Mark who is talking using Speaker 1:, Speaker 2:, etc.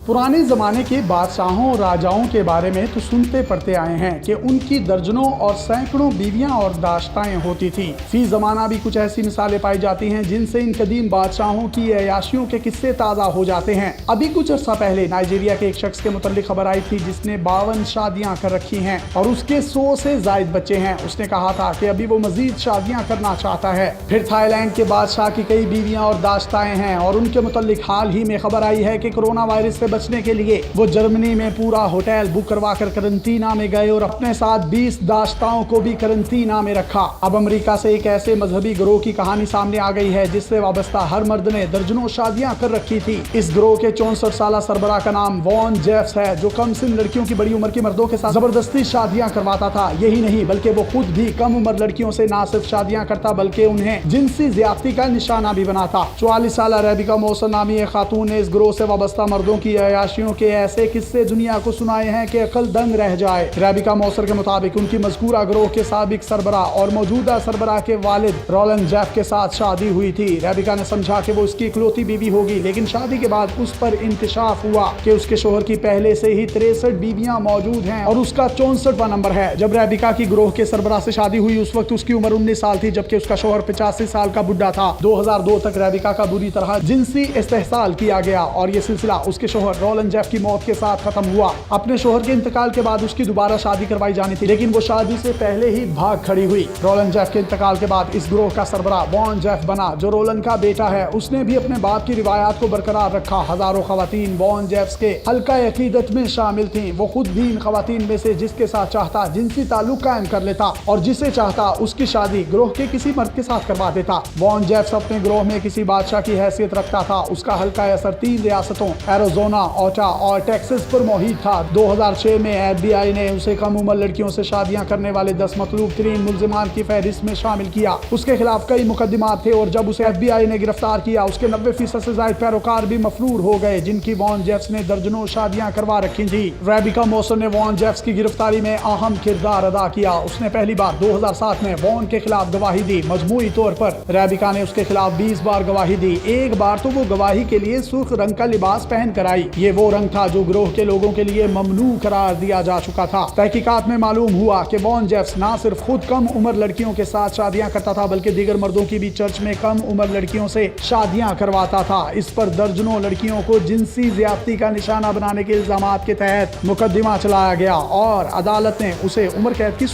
Speaker 1: पुराने जमाने के बादशाहों और राजाओं के बारे में तो सुनते पढ़ते आए हैं कि उनकी दर्जनों और सैकड़ों बीवियां और दाश्ताएं होती थी। फी जमाना भी कुछ ऐसी मिसालें पाई जाती हैं जिनसे इन कदीम बादशाहों की अय्याशियों के किस्से ताज़ा हो जाते हैं। अभी कुछ अर्सा पहले नाइजीरिया के एक शख्स के मुतालिक खबर आई थी जिसने 52 शादियां कर रखी हैं और उसके 100 से जायद बच्चे हैं। उसने कहा था कि अभी वो मजीद शादियां करना चाहता है। फिर थाईलैंड के बादशाह की कई बीवियां और दाश्ताएं हैं और उनके मुतालिक हाल ही में खबर आई है कि कोरोना वायरस से बचने के लिए वो जर्मनी में पूरा होटल बुक करवा कर करंटीना में गए और अपने साथ 20 दाश्ताओं को भी करंटीना में रखा। अब अमेरिका से एक ऐसे मजहबी गिरोह की कहानी सामने आ गई है जिससे वाबस्ता हर मर्द ने दर्जनों शादियां कर रखी थी। इस गिरोह के 64 साल सरबराह का नाम वॉन जेफ्स है, जो कम सिन लड़कियों की बड़ी उम्र के मर्दों के साथ जबरदस्ती शादियां करवाता था। यही नहीं बल्कि वो खुद भी कम उम्र लड़कियों से ना सिर्फ शादियां करता बल्कि उन्हें जिनसी ज्यादती का निशाना भी बनाता। 44 साल रेबिका मौसर नामी एक खातून ने इस गिरोह से वाबस्ता मर्दों की अय्याशियों के ऐसे किस्से दुनिया को सुनाए हैं कि अकल दंग रह जाए। रेबिका मौसर के मुताबिक उनकी मज़कूरा गिरोह के साबिक सरबराह और मौजूदा सरबराह के वालिद रोलन जेफ के साथ शादी हुई थी। रेबिका ने समझा कि वो उसकी इकलौती बीवी होगी, लेकिन शादी के बाद उस पर इंकशाफ हुआ कि उसके शोहर की पहले से ही 63 बीवियां मौजूद हैं और उसका 64वां नंबर है। जब रेबिका की गिरोह के सरबराह से शादी हुई उस वक्त उसकी उम्र 19 साल थी, जबकि उसका शोहर 85 साल का बुढ़ा था। 2002 तक रेबिका का बुरी तरह जिनसी इस्तेहसाल किया गया और ये सिलसिला उसके शोहर रोलन जेफ की मौत के साथ खत्म हुआ। अपने शोहर के इंतकाल के बाद उसकी दोबारा शादी करवाई जानी थी, लेकिन वो शादी से पहले ही भाग खड़ी हुई। रोलन जेफ के इंतकाल के बाद इस गिरोह का सरबराह वॉन जेफ बना, जो रोलन का बेटा है। उसने भी अपने बाप की रिवायात को बरकरार रखा। हजारों खवातीन वॉन जेफ के हल्का अकीदत में शामिल थीं। वो खुद भी इन खवातीन में से जिसके साथ चाहता जिनसी ताल्लुक कायम कर लेता और जिसे चाहता उसकी शादी गिरोह के किसी मर्द के साथ करवा देता। वॉन जेफ अपने गिरोह में किसी बादशाह की हैसियत रखता था। उसका हल्का असर 3 रियासतों एरिज़ोना, ओटा और टेक्सास पर मोहित था। 2006 में FBI ने उसे कम उम्र लड़कियों से शादियां करने वाले 10 मतलूब तरीन मुल्जिमान की फहरिस्त में शामिल किया। उसके खिलाफ कई मुकदमात थे और जब उसे FBI ने गिरफ्तार किया उसके 90% से ज्यादा पैरोकार भी मफरूर हो गए, जिनकी वॉन जेफ्स ने दर्जनों शादियां करवा रखी थी। रेबिका मौसर ने वॉन जेफ्स की गिरफ्तारी में अहम किरदार अदा किया। उसने पहली बार 2007 में वॉन के खिलाफ गवाही दी। मजमूई तौर पर रेबिका ने उसके खिलाफ 20 बार गवाही दी। एक बार तो वो गवाही के लिए सुर्ख रंग का लिबास पहन कर आई। ये वो रंग था जो गिरोह के लोगों के लिए ममनू करार दिया जा चुका था। तहकीकात में मालूम हुआ कि वॉन जेफ्स ना सिर्फ खुद कम उम्र लड़कियों के साथ शादियां करता था बल्कि दीगर मर्दों की भी चर्च में कम उम्र लड़कियों से शादियां करवाता था। इस पर दर्जनों लड़कियों को जिनसी ज्यादती का निशाना बनाने के इल्जामात के तहत मुकदमा चलाया गया और अदालत ने उसे उम्र कैद की